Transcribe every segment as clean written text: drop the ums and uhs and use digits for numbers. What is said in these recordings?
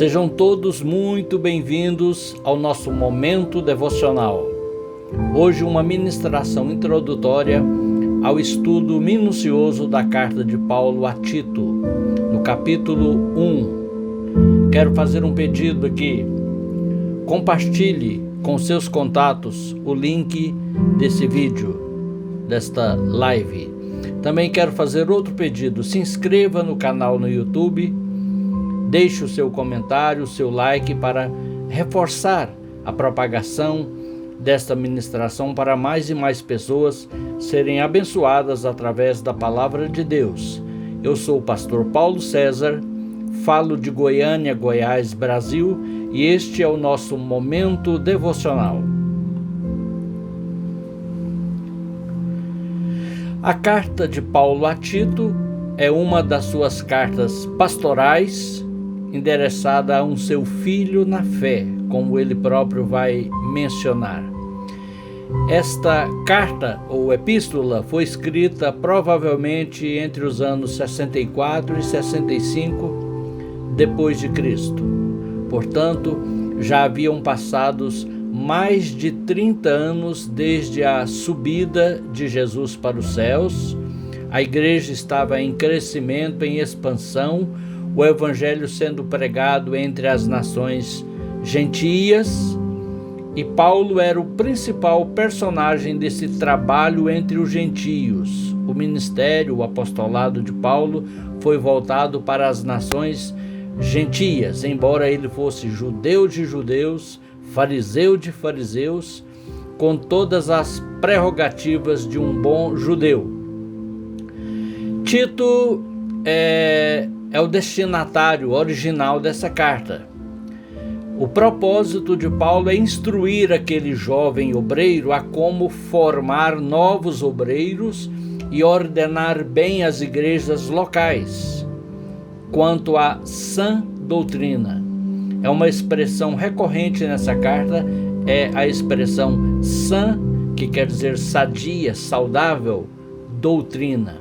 Sejam todos muito bem-vindos ao nosso momento devocional. Hoje uma ministração introdutória ao estudo minucioso da carta de Paulo a Tito, no capítulo 1. Quero fazer um pedido aqui. Compartilhe com seus contatos o link desse vídeo, desta live. Também quero fazer outro pedido. Se inscreva no canal no YouTube. Deixe o seu comentário, o seu like para reforçar a propagação desta ministração para mais e mais pessoas serem abençoadas através da palavra de Deus. Eu sou o pastor Paulo César, falo de Goiânia, Goiás, Brasil, e este é o nosso momento devocional. A carta de Paulo a Tito é uma das suas cartas pastorais, endereçada a um seu filho na fé, como ele próprio vai mencionar. Esta carta ou epístola foi escrita provavelmente entre os anos 64 e 65 depois de Cristo. Portanto, já haviam passados mais de 30 anos desde a subida de Jesus para os céus. A igreja estava em crescimento, em expansão, o evangelho sendo pregado entre as nações gentias, e Paulo era o principal personagem desse trabalho entre os gentios. O ministério, o apostolado de Paulo foi voltado para as nações gentias, embora ele fosse judeu de judeus, fariseu de fariseus, com todas as prerrogativas de um bom judeu. Tito é o destinatário original dessa carta. O propósito de Paulo é instruir aquele jovem obreiro a como formar novos obreiros e ordenar bem as igrejas locais. Quanto à sã doutrina, é uma expressão recorrente nessa carta, é a expressão sã, que quer dizer sadia, saudável, doutrina.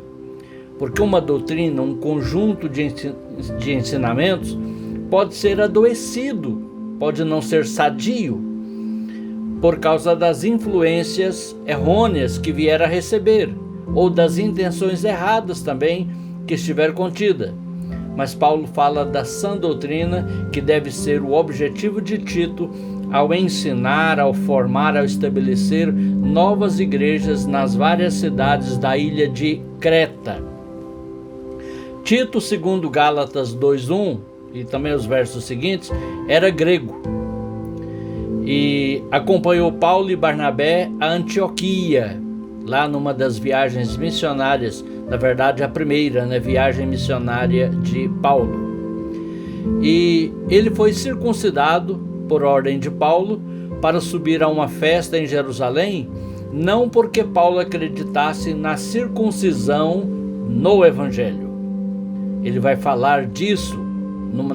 Porque uma doutrina, um conjunto de ensinamentos, pode ser adoecido, pode não ser sadio, por causa das influências errôneas que vier a receber, ou das intenções erradas também que estiver contida. Mas Paulo fala da sã doutrina, que deve ser o objetivo de Tito ao ensinar, ao formar, ao estabelecer novas igrejas nas várias cidades da ilha de Creta. Tito, segundo Gálatas 2:1 e também os versos seguintes, era grego e acompanhou Paulo e Barnabé a Antioquia, lá numa das viagens missionárias, na verdade a primeira, viagem missionária de Paulo. E ele foi circuncidado por ordem de Paulo para subir a uma festa em Jerusalém, não porque Paulo acreditasse na circuncisão no Evangelho. Ele vai falar disso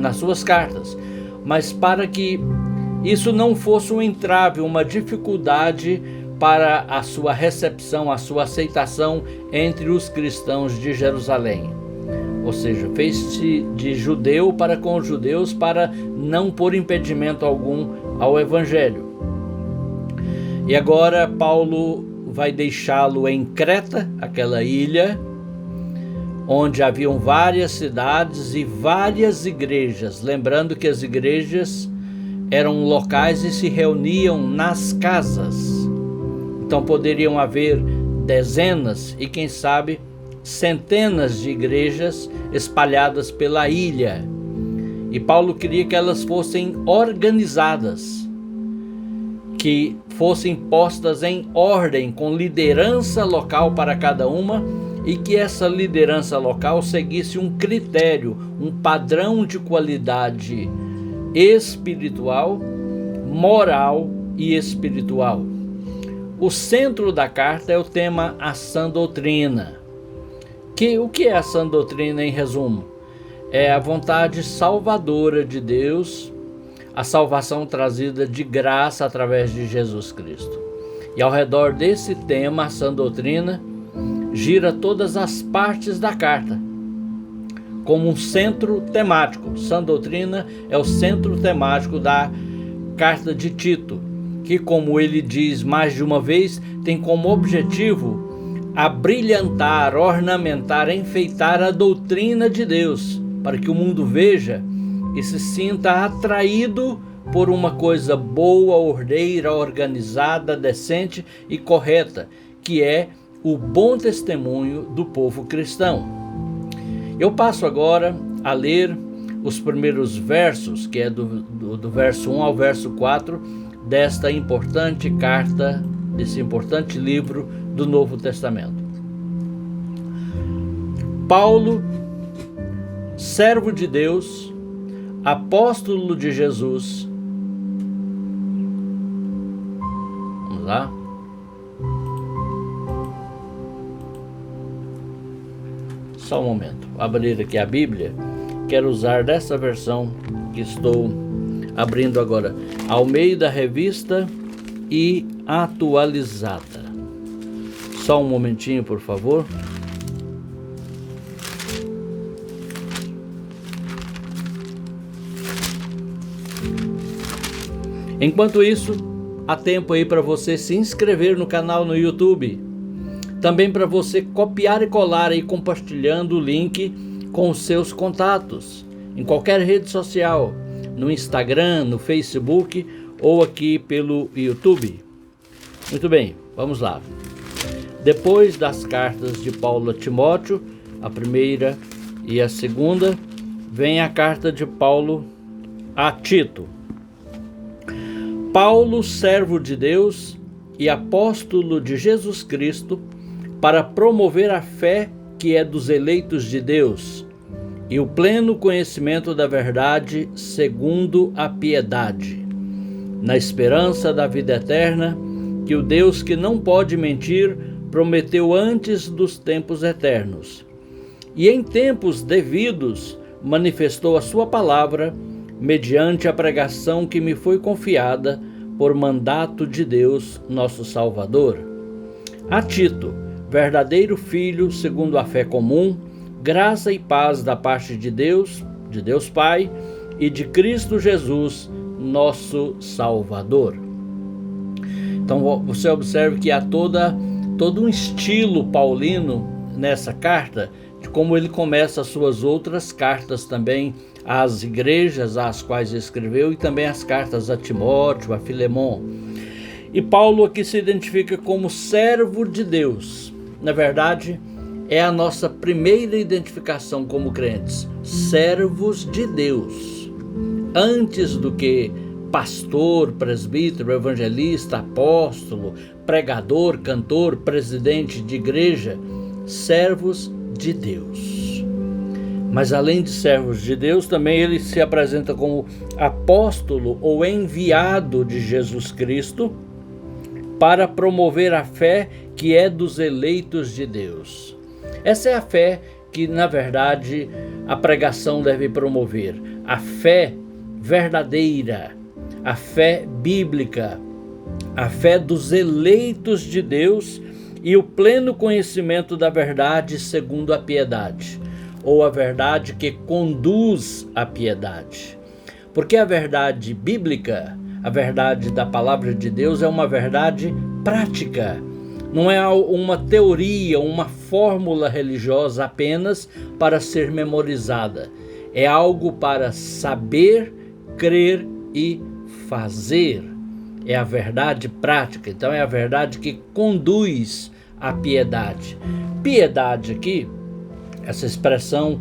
nas suas cartas, mas para que isso não fosse um entrave, uma dificuldade para a sua recepção, a sua aceitação entre os cristãos de Jerusalém. Ou seja, fez-se de judeu para com os judeus para não pôr impedimento algum ao Evangelho. E agora Paulo vai deixá-lo em Creta, aquela ilha, onde haviam várias cidades e várias igrejas. Lembrando que as igrejas eram locais e se reuniam nas casas. Então poderiam haver dezenas e, quem sabe, centenas de igrejas espalhadas pela ilha. E Paulo queria que elas fossem organizadas, que fossem postas em ordem, com liderança local para cada uma, e que essa liderança local seguisse um critério, um padrão de qualidade espiritual, moral e espiritual. O centro da carta é o tema a sã doutrina. O que é a sã doutrina, em resumo? É a vontade salvadora de Deus, a salvação trazida de graça através de Jesus Cristo. E ao redor desse tema, a sã doutrina, gira todas as partes da carta. como um centro temático. Sã doutrina é o centro temático da carta de Tito, que, como ele diz mais de uma vez, tem como objetivo abrilhantar, ornamentar, enfeitar a doutrina de Deus, para que o mundo veja e se sinta atraído por uma coisa boa, ordeira, organizada, decente e correta, que é o bom testemunho do povo cristão. Eu passo agora a ler os primeiros versos, que é do verso 1 ao verso 4, desta importante carta, desse importante livro do Novo Testamento. Paulo, servo de Deus, apóstolo de Jesus. Vamos lá. Só um momento. Vou abrir aqui a Bíblia. Quero usar dessa versão que estou abrindo agora. Almeida Revista e Atualizada. Só um momentinho, por favor. Enquanto isso, há tempo aí para você se inscrever no canal no YouTube. Também para você copiar e colar aí compartilhando o link com os seus contatos em qualquer rede social, no Instagram, no Facebook ou aqui pelo YouTube. Muito bem, vamos lá. Depois das cartas de Paulo a Timóteo, a primeira e a segunda, vem a carta de Paulo a Tito. Paulo, servo de Deus e apóstolo de Jesus Cristo, para promover a fé que é dos eleitos de Deus e o pleno conhecimento da verdade segundo a piedade, na esperança da vida eterna, que o Deus que não pode mentir prometeu antes dos tempos eternos, e em tempos devidos manifestou a sua palavra, mediante a pregação que me foi confiada por mandato de Deus, nosso Salvador. A Tito, verdadeiro filho segundo a fé comum, graça e paz da parte de Deus Pai e de Cristo Jesus, nosso Salvador. Então você observa que há todo um estilo paulino nessa carta, de como ele começa as suas outras cartas também às igrejas às quais escreveu e também as cartas a Timóteo, a Filemon. E Paulo aqui se identifica como servo de Deus. Na verdade, é a nossa primeira identificação como crentes, servos de Deus. Antes do que pastor, presbítero, evangelista, apóstolo, pregador, cantor, presidente de igreja, servos de Deus. Mas além de servos de Deus, também ele se apresenta como apóstolo ou enviado de Jesus Cristo para promover a fé que é dos eleitos de Deus. Essa é a fé que, na verdade, a pregação deve promover. A fé verdadeira, a fé bíblica, a fé dos eleitos de Deus e o pleno conhecimento da verdade segundo a piedade, ou a verdade que conduz à piedade. Porque a verdade bíblica, a verdade da palavra de Deus, é uma verdade prática. Não é uma teoria, uma fórmula religiosa apenas para ser memorizada. É algo para saber, crer e fazer. É a verdade prática. Então é a verdade que conduz à piedade. Piedade aqui, essa expressão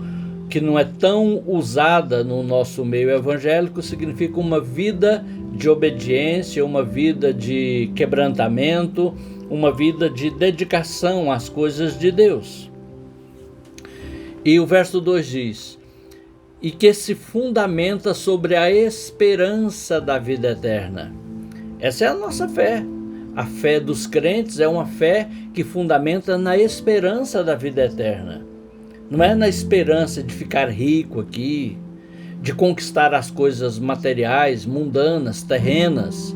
que não é tão usada no nosso meio evangélico, significa uma vida de obediência, uma vida de quebrantamento, uma vida de dedicação às coisas de Deus. E o verso 2 diz: e que se fundamenta sobre a esperança da vida eterna. Essa é a nossa fé. A fé dos crentes é uma fé que fundamenta na esperança da vida eterna. Não é na esperança de ficar rico aqui, de conquistar as coisas materiais, mundanas, terrenas.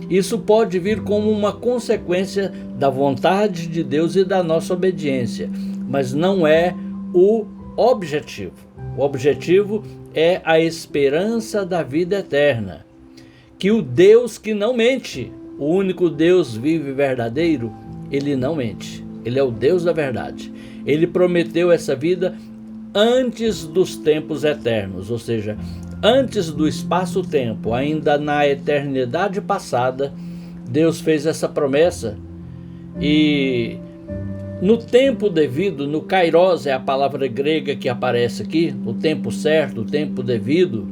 Isso pode vir como uma consequência da vontade de Deus e da nossa obediência, mas não é o objetivo. O objetivo é a esperança da vida eterna. Que o Deus que não mente, o único Deus vivo e verdadeiro, ele não mente. Ele é o Deus da verdade. Ele prometeu essa vida antes dos tempos eternos, ou seja, antes do espaço-tempo, ainda na eternidade passada, Deus fez essa promessa. E no tempo devido, no kairos é a palavra grega que aparece aqui, o tempo certo, o tempo devido,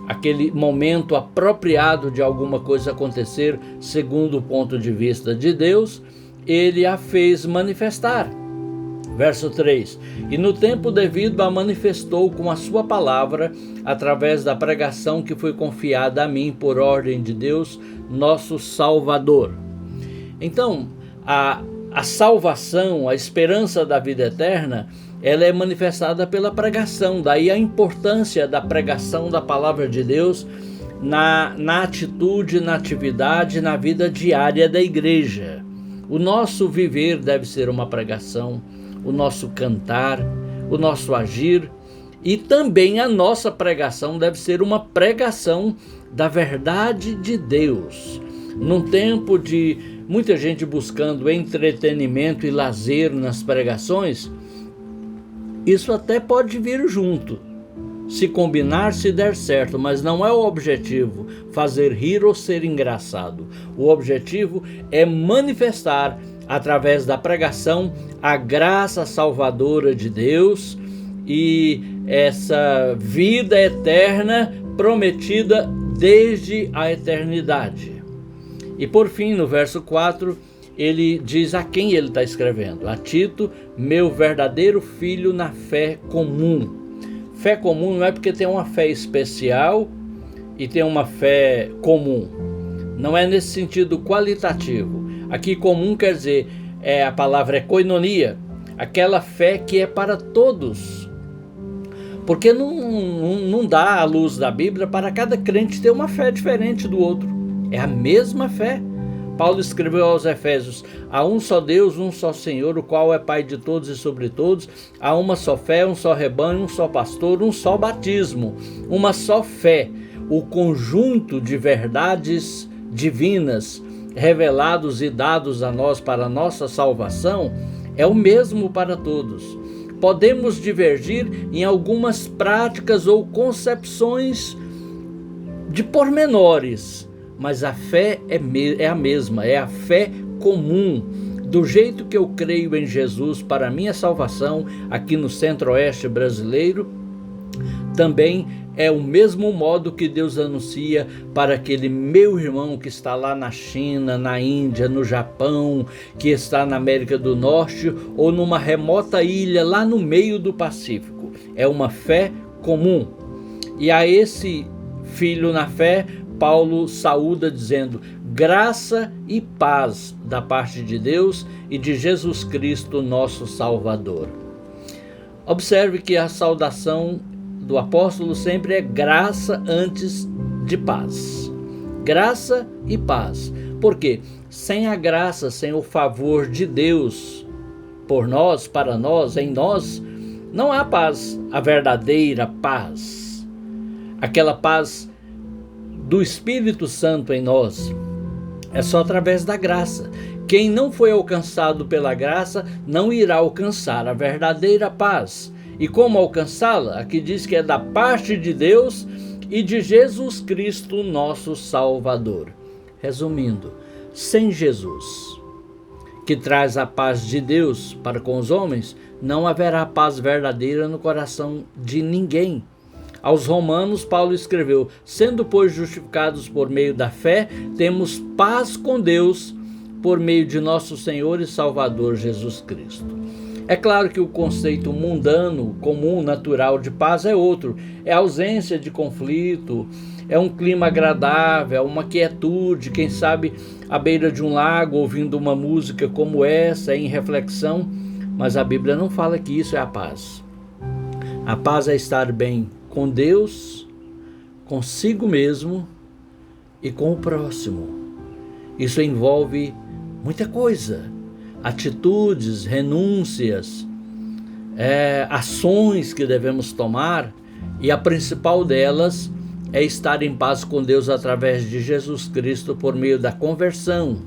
aquele momento apropriado de alguma coisa acontecer segundo o ponto de vista de Deus, ele a fez manifestar. Verso 3: E no tempo devido a manifestou com a sua palavra, através da pregação que foi confiada a mim por ordem de Deus, nosso Salvador. Então, a salvação, a esperança da vida eterna, ela é manifestada pela pregação. Daí a importância da pregação da palavra de Deus na atitude, na atividade, na vida diária da igreja. O nosso viver deve ser uma pregação, o nosso cantar, o nosso agir, e também a nossa pregação deve ser uma pregação da verdade de Deus. Num tempo de muita gente buscando entretenimento e lazer nas pregações, isso até pode vir junto, se combinar, se der certo, mas não é o objetivo fazer rir ou ser engraçado. O objetivo é manifestar, através da pregação, a graça salvadora de Deus e essa vida eterna prometida desde a eternidade. E por fim, no verso 4, ele diz a quem ele está escrevendo: a Tito, meu verdadeiro filho na fé comum. Fé comum não é porque tem uma fé especial e tem uma fé comum. Não é nesse sentido qualitativo. Aqui comum quer dizer, a palavra é koinonia, aquela fé que é para todos. Porque não dá à luz da Bíblia para cada crente ter uma fé diferente do outro. É a mesma fé. Paulo escreveu aos Efésios: há um só Deus, um só Senhor, o qual é Pai de todos e sobre todos. Há uma só fé, um só rebanho, um só pastor, um só batismo, uma só fé. O conjunto de verdades divinas revelados e dados a nós para a nossa salvação é o mesmo para todos. Podemos divergir em algumas práticas ou concepções de pormenores, mas a fé é a mesma, é a fé comum. Do jeito que eu creio em Jesus para a minha salvação aqui no Centro-Oeste brasileiro, também é o mesmo modo que Deus anuncia para aquele meu irmão que está lá na China, na Índia, no Japão, que está na América do Norte ou numa remota ilha lá no meio do Pacífico. É uma fé comum. E a esse filho na fé, Paulo saúda dizendo: graça e paz da parte de Deus e de Jesus Cristo, nosso Salvador. Observe que a saudação do apóstolo sempre é graça antes de paz. Graça e paz. Por quê? Sem a graça, sem o favor de Deus por nós, para nós, em nós, não há paz, a verdadeira paz. Aquela paz do Espírito Santo em nós. É só através da graça. Quem não foi alcançado pela graça não irá alcançar a verdadeira paz. E como alcançá-la? Aqui diz que é da parte de Deus e de Jesus Cristo, nosso Salvador. Resumindo, sem Jesus, que traz a paz de Deus para com os homens, não haverá paz verdadeira no coração de ninguém. Aos Romanos, Paulo escreveu: sendo, pois, justificados por meio da fé, temos paz com Deus por meio de nosso Senhor e Salvador Jesus Cristo. É claro que o conceito mundano, comum, natural de paz é outro. É a ausência de conflito, é um clima agradável, é uma quietude, quem sabe à beira de um lago, ouvindo uma música como essa, em reflexão. Mas a Bíblia não fala que isso é a paz. A paz é estar bem com Deus, consigo mesmo e com o próximo. Isso envolve muita coisa, atitudes, renúncias, ações que devemos tomar, e a principal delas é estar em paz com Deus através de Jesus Cristo por meio da conversão,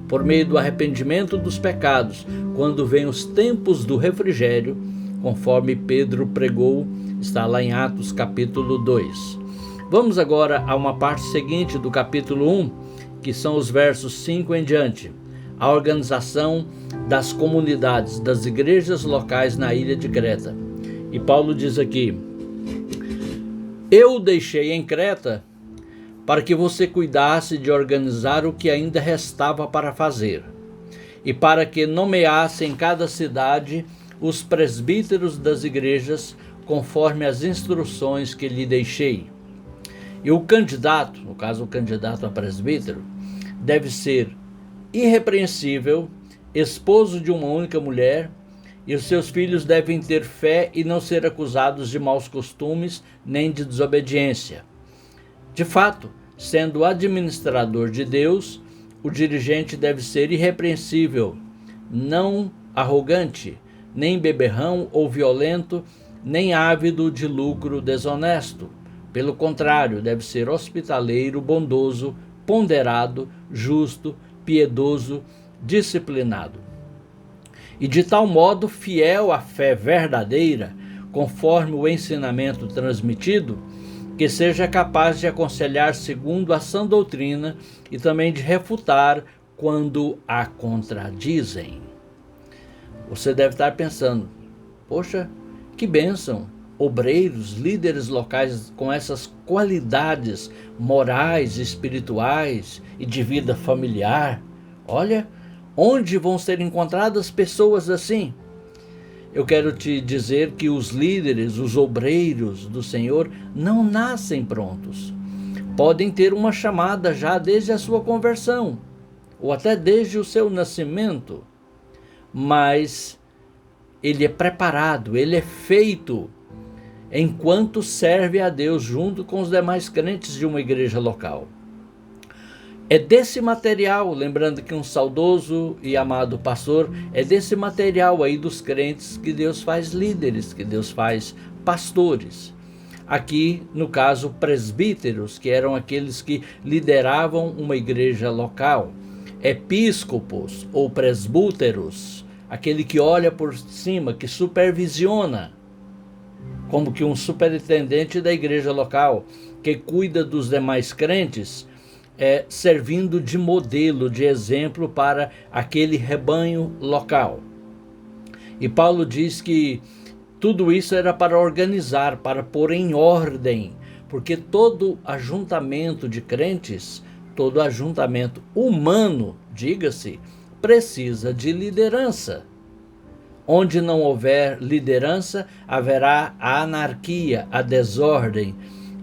por meio do arrependimento dos pecados, quando vem os tempos do refrigério, conforme Pedro pregou, está lá em Atos capítulo 2. Vamos agora a uma parte seguinte do capítulo 1, que são os versos 5 em diante. A organização das comunidades, das igrejas locais na ilha de Creta. E Paulo diz aqui: eu deixei em Creta para que você cuidasse de organizar o que ainda restava para fazer, e para que nomeasse em cada cidade os presbíteros das igrejas, conforme as instruções que lhe deixei. E o candidato, no caso o candidato a presbítero, deve ser irrepreensível, esposo de uma única mulher, e os seus filhos devem ter fé e não ser acusados de maus costumes nem de desobediência. De fato, sendo administrador de Deus, o dirigente deve ser irrepreensível, não arrogante, nem beberrão ou violento, nem ávido de lucro desonesto. Pelo contrário, deve ser hospitaleiro, bondoso, ponderado, justo, piedoso, disciplinado. E de tal modo fiel à fé verdadeira, conforme o ensinamento transmitido, que seja capaz de aconselhar segundo a sã doutrina e também de refutar quando a contradizem. Você deve estar pensando: poxa, que bênção! Obreiros, líderes locais com essas qualidades morais, espirituais e de vida familiar. Olha, onde vão ser encontradas pessoas assim? Eu quero te dizer que os líderes, os obreiros do Senhor não nascem prontos. Podem ter uma chamada já desde a sua conversão, ou até desde o seu nascimento, mas ele é preparado, ele é feito enquanto serve a Deus junto com os demais crentes de uma igreja local. É desse material, lembrando que um saudoso e amado pastor, é desse material aí dos crentes que Deus faz líderes, que Deus faz pastores. Aqui, no caso, presbíteros, que eram aqueles que lideravam uma igreja local. Episcopos ou presbúteros, aquele que olha por cima, que supervisiona, como que um superintendente da igreja local, que cuida dos demais crentes, servindo de modelo, de exemplo para aquele rebanho local. E Paulo diz que tudo isso era para organizar, para pôr em ordem, porque todo ajuntamento de crentes, todo ajuntamento humano, diga-se, precisa de liderança. Onde não houver liderança, haverá a anarquia, a desordem.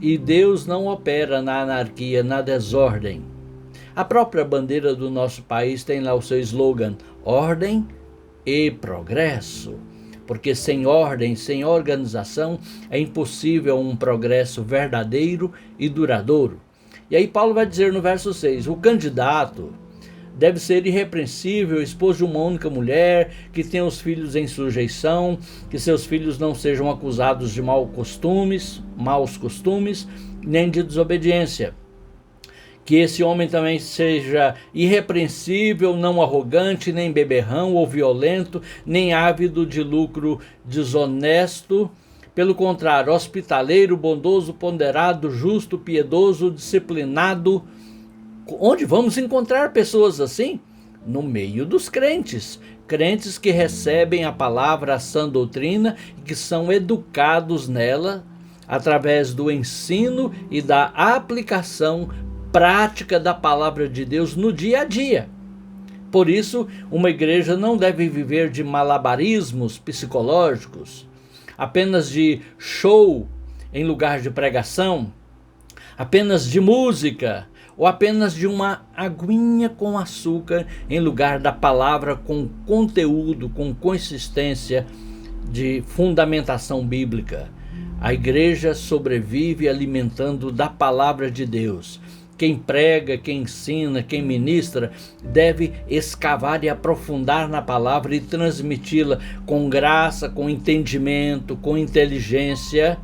E Deus não opera na anarquia, na desordem. A própria bandeira do nosso país tem lá o seu slogan: ordem e progresso. Porque sem ordem, sem organização, é impossível um progresso verdadeiro e duradouro. E aí Paulo vai dizer no verso 6, o candidato deve ser irrepreensível, esposo de uma única mulher, que tenha os filhos em sujeição, que seus filhos não sejam acusados de maus costumes, nem de desobediência. Que esse homem também seja irrepreensível, não arrogante, nem beberrão ou violento, nem ávido de lucro desonesto. Pelo contrário, hospitaleiro, bondoso, ponderado, justo, piedoso, disciplinado. Onde vamos encontrar pessoas assim? No meio dos crentes. Crentes que recebem a palavra, a sã doutrina, e que são educados nela através do ensino e da aplicação prática da palavra de Deus no dia a dia. Por isso, uma igreja não deve viver de malabarismos psicológicos, apenas de show em lugar de pregação, apenas de música, ou apenas de uma aguinha com açúcar em lugar da palavra com conteúdo, com consistência de fundamentação bíblica. A igreja sobrevive alimentando da palavra de Deus. quem prega, quem ensina, quem ministra, deve escavar e aprofundar na palavra e transmiti-la com graça, com entendimento, com inteligência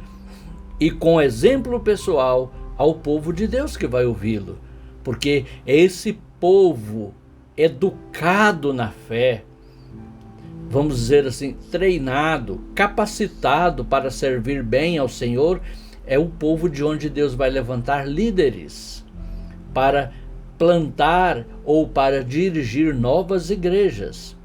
e com exemplo pessoal ao povo de Deus que vai ouvi-lo. Porque é esse povo educado na fé, vamos dizer assim, treinado, capacitado para servir bem ao Senhor, é o povo de onde Deus vai levantar líderes para plantar ou para dirigir novas igrejas.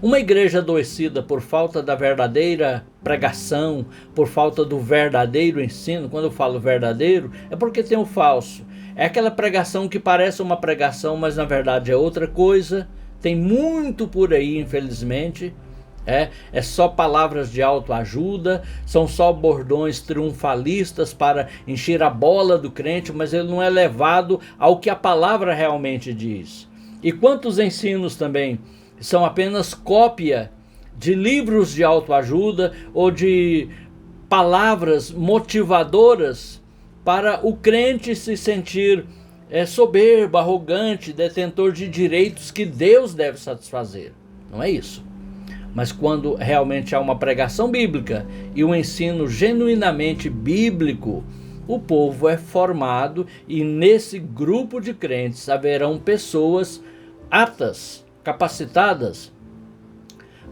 Uma igreja adoecida por falta da verdadeira pregação, por falta do verdadeiro ensino, quando eu falo verdadeiro, é porque tem o falso. É aquela pregação que parece uma pregação, mas na verdade é outra coisa. Tem muito por aí, infelizmente. É só palavras de autoajuda, são só bordões triunfalistas para encher a bola do crente, mas ele não é levado ao que a palavra realmente diz. E quantos ensinos também são apenas cópia de livros de autoajuda ou de palavras motivadoras para o crente se sentir soberbo, arrogante, detentor de direitos que Deus deve satisfazer. Não é isso. Mas quando realmente há uma pregação bíblica e um ensino genuinamente bíblico, o povo é formado e nesse grupo de crentes haverão pessoas aptas, capacitadas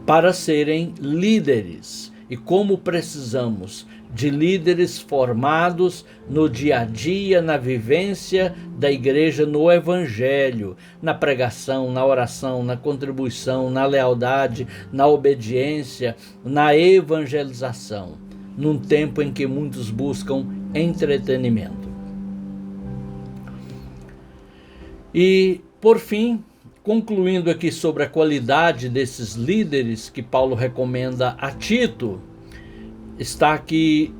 para serem líderes. E como precisamos de líderes formados no dia a dia, na vivência da igreja, no evangelho, na pregação, na oração, na contribuição, na lealdade, na obediência, na evangelização, num tempo em que muitos buscam entretenimento. E, por fim, concluindo aqui sobre a qualidade desses líderes que Paulo recomenda a Tito, está aqui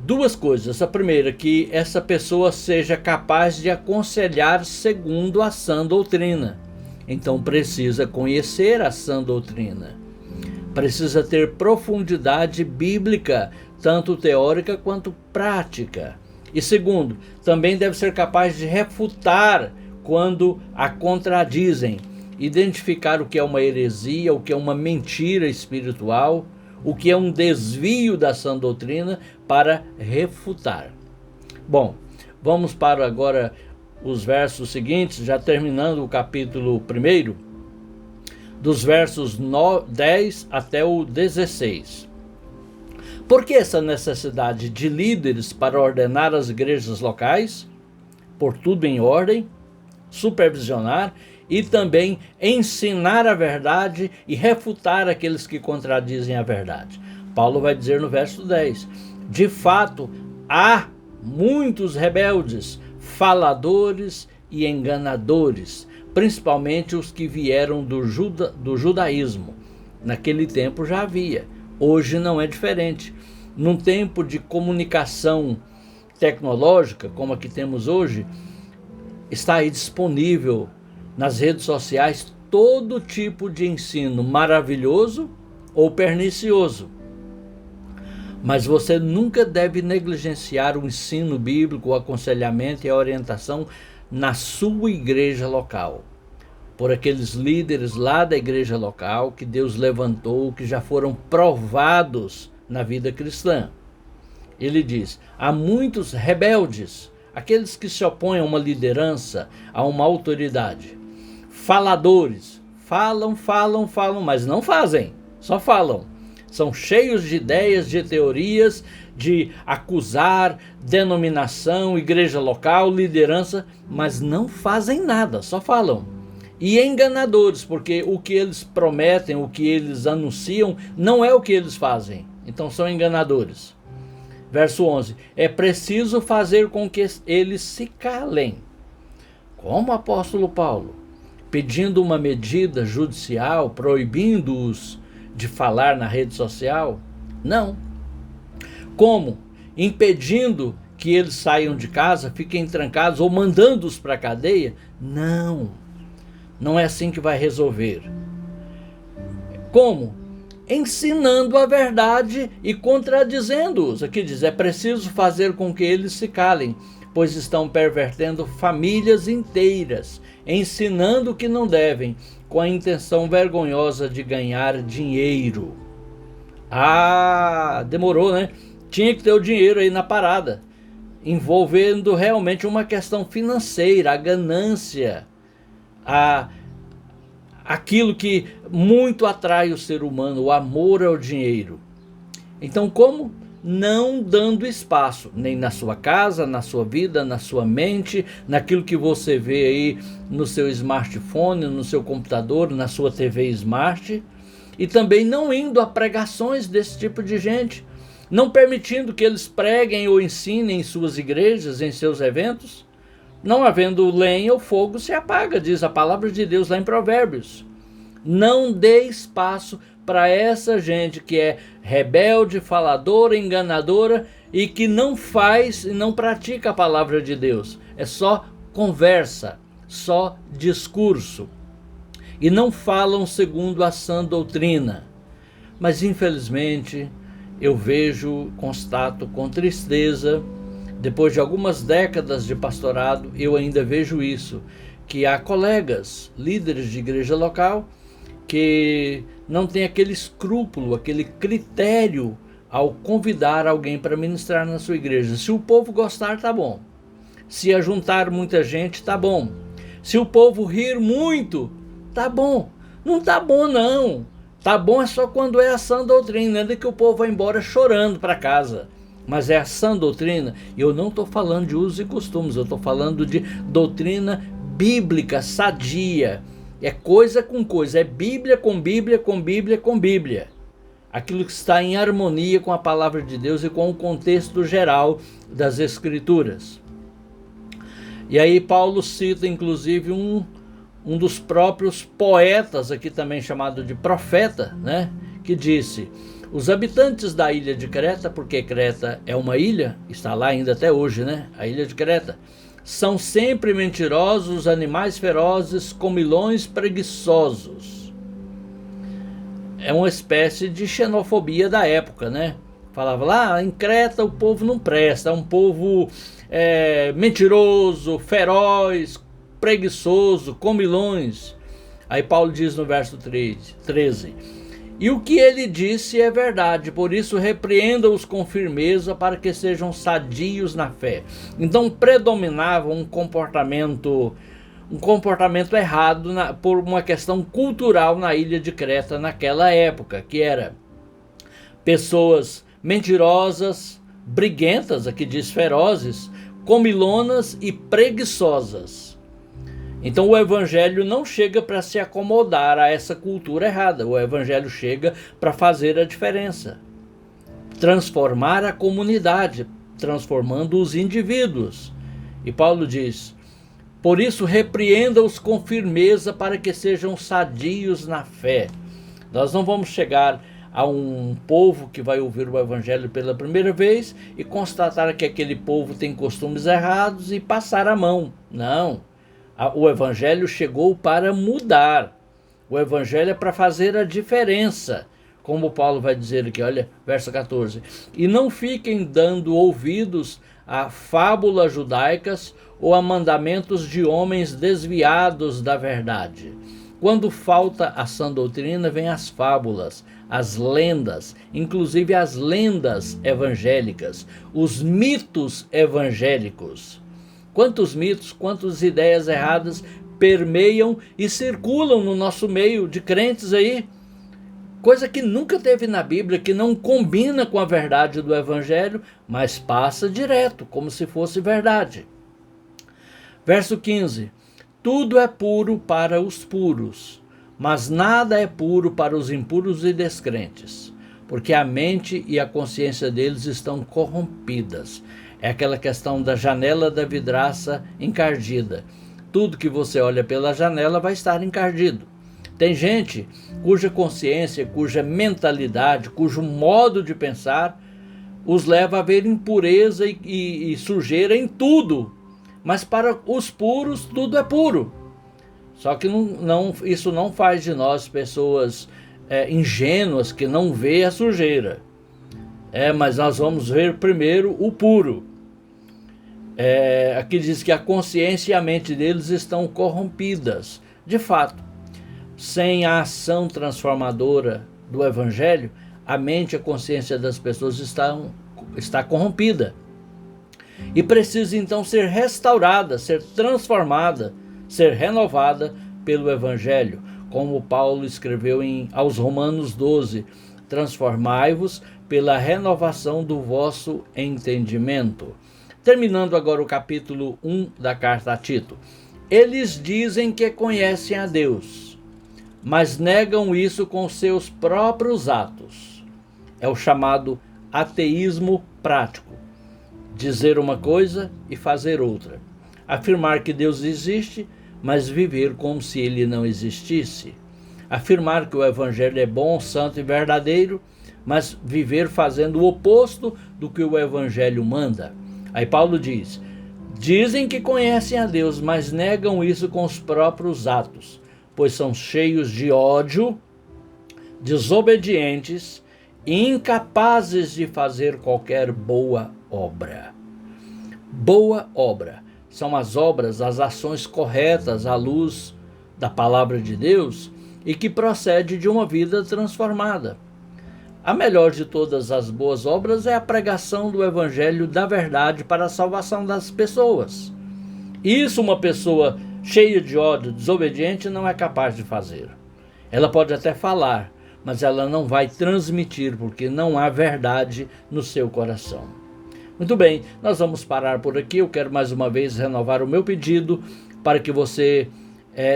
duas coisas. A primeira, que essa pessoa seja capaz de aconselhar segundo a sã doutrina. Então precisa conhecer a sã doutrina. Precisa ter profundidade bíblica, tanto teórica quanto prática. E segundo, também deve ser capaz de refutar quando a contradizem, identificar o que é uma heresia, o que é uma mentira espiritual, o que é um desvio da sã doutrina, para refutar. Bom, vamos para agora os versos seguintes, já terminando o capítulo 1, dos versos 10 até o 16. Por que essa necessidade de líderes para ordenar as igrejas locais? Por tudo em ordem, supervisionar e também ensinar a verdade e refutar aqueles que contradizem a verdade. Paulo vai dizer no verso 10, de fato, há muitos rebeldes, faladores e enganadores, principalmente os que vieram do judaísmo. Naquele tempo já havia, hoje não é diferente. Num tempo de comunicação tecnológica, como a que temos hoje, está aí disponível nas redes sociais todo tipo de ensino maravilhoso ou pernicioso. Mas você nunca deve negligenciar o ensino bíblico, o aconselhamento e a orientação na sua igreja local, por aqueles líderes lá da igreja local que Deus levantou, que já foram provados na vida cristã. Ele diz, há muitos rebeldes, aqueles que se opõem a uma liderança, a uma autoridade. Faladores, falam, mas não fazem, só falam. São cheios de ideias, de teorias, de acusar denominação, igreja local, liderança, mas não fazem nada, só falam. E enganadores, porque o que eles prometem, o que eles anunciam, não é o que eles fazem. Então são enganadores. Verso 11, é preciso fazer com que eles se calem. Como o apóstolo Paulo, pedindo uma medida judicial, proibindo-os de falar na rede social? Não. Como? Impedindo que eles saiam de casa, fiquem trancados ou mandando-os para a cadeia? Não. Não é assim que vai resolver. Como? Ensinando a verdade e contradizendo-os. Aqui diz, é preciso fazer com que eles se calem. pois estão pervertendo famílias inteiras, ensinando o que não devem, com a intenção vergonhosa de ganhar dinheiro. Ah, demorou, né? Tinha que ter o dinheiro aí na parada, envolvendo realmente uma questão financeira, a ganância, aquilo que muito atrai o ser humano, o amor ao dinheiro. Então, como? Não dando espaço, nem na sua casa, na sua vida, na sua mente, naquilo que você vê aí no seu smartphone, no seu computador, na sua TV Smart, e também não indo a pregações desse tipo de gente, não permitindo que eles preguem ou ensinem em suas igrejas, em seus eventos. Não havendo lenha, o fogo se apaga, diz a palavra de Deus lá em Provérbios. Não dê espaço para essa gente que é rebelde, faladora, enganadora e que não faz e não pratica a palavra de Deus. É só conversa, só discurso. E não falam segundo a sã doutrina. Mas infelizmente eu vejo, constato com tristeza, depois de algumas décadas de pastorado, eu ainda vejo isso, que há colegas, líderes de igreja local, que não tem aquele escrúpulo, aquele critério ao convidar alguém para ministrar na sua igreja. Se o povo gostar, tá bom. Se ajuntar muita gente, tá bom. Se o povo rir muito, tá bom. Não tá bom, não. Tá bom é só quando é a sã doutrina, ainda que o povo vai embora chorando para casa. Mas é a sã doutrina, e eu não estou falando de usos e costumes, eu estou falando de doutrina bíblica, sadia. É coisa com coisa, é Bíblia com Bíblia, com Bíblia, com Bíblia. Aquilo que está em harmonia com a palavra de Deus e com o contexto geral das Escrituras. E aí Paulo cita inclusive um dos próprios poetas, aqui também chamado de profeta, né? Que disse: os habitantes da ilha de Creta, porque Creta é uma ilha, está lá ainda até hoje, né? A ilha de Creta. São sempre mentirosos, animais ferozes, comilões preguiçosos. É uma espécie de xenofobia da época, né? Falava lá, em Creta o povo não presta, é um povo mentiroso, feroz, preguiçoso, comilões. Aí Paulo diz no verso 13: e o que ele disse é verdade, por isso repreenda-os com firmeza para que sejam sadios na fé. Então predominava um comportamento errado por uma questão cultural na ilha de Creta naquela época, que era pessoas mentirosas, briguentas, aqui diz ferozes, comilonas e preguiçosas. Então o evangelho não chega para se acomodar a essa cultura errada, o evangelho chega para fazer a diferença, transformar a comunidade, transformando os indivíduos. E Paulo diz: por isso repreenda-os com firmeza para que sejam sadios na fé. Nós não vamos chegar a um povo que vai ouvir o evangelho pela primeira vez e constatar que aquele povo tem costumes errados e passar a mão. Não. O evangelho chegou para mudar. O evangelho é para fazer a diferença. Como Paulo vai dizer aqui, olha, verso 14. E não fiquem dando ouvidos a fábulas judaicas ou a mandamentos de homens desviados da verdade. Quando falta a sã doutrina, vem as fábulas, as lendas, inclusive as lendas evangélicas, os mitos evangélicos. Quantos mitos, quantas ideias erradas permeiam e circulam no nosso meio de crentes aí? Coisa que nunca teve na Bíblia, que não combina com a verdade do evangelho, mas passa direto, como se fosse verdade. Verso 15. Tudo é puro para os puros, mas nada é puro para os impuros e descrentes, porque a mente e a consciência deles estão corrompidas. É aquela questão da janela da vidraça encardida. Tudo que você olha pela janela vai estar encardido. Tem gente cuja consciência, cuja mentalidade, cujo modo de pensar os leva a ver impureza e sujeira em tudo. Mas para os puros, tudo é puro. Só que isso não faz de nós pessoas ingênuas que não vê a sujeira. Mas nós vamos ver primeiro o puro. Aqui diz que a consciência e a mente deles estão corrompidas. De fato, sem a ação transformadora do Evangelho, a mente e a consciência das pessoas está corrompida. E precisa então ser restaurada, ser transformada, ser renovada pelo Evangelho. Como Paulo escreveu aos Romanos 12, transformai-vos pela renovação do vosso entendimento. Terminando agora o capítulo 1 da carta a Tito. Eles dizem que conhecem a Deus, mas negam isso com seus próprios atos. É o chamado ateísmo prático. Dizer uma coisa e fazer outra. Afirmar que Deus existe, mas viver como se ele não existisse. Afirmar que o Evangelho é bom, santo e verdadeiro, mas viver fazendo o oposto do que o Evangelho manda. Aí Paulo diz, dizem que conhecem a Deus, mas negam isso com os próprios atos, pois são cheios de ódio, desobedientes e incapazes de fazer qualquer boa obra. Boa obra são as obras, as ações corretas à luz da palavra de Deus e que procede de uma vida transformada. A melhor de todas as boas obras é a pregação do Evangelho da verdade para a salvação das pessoas. Isso uma pessoa cheia de ódio, desobediente, não é capaz de fazer. Ela pode até falar, mas ela não vai transmitir, porque não há verdade no seu coração. Muito bem, nós vamos parar por aqui. Eu quero mais uma vez renovar o meu pedido para que você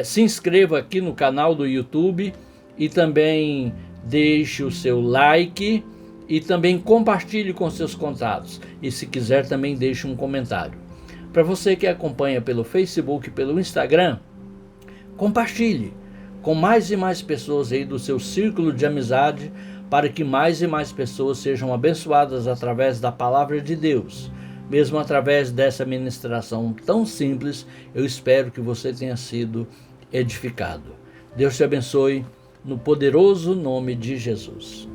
se inscreva aqui no canal do YouTube e também deixe o seu like e também compartilhe com seus contatos. E se quiser também deixe um comentário. Para você que acompanha pelo Facebook, pelo Instagram, compartilhe com mais e mais pessoas aí do seu círculo de amizade, para que mais e mais pessoas sejam abençoadas através da palavra de Deus. Mesmo através dessa ministração tão simples, eu espero que você tenha sido edificado. Deus te abençoe, no poderoso nome de Jesus.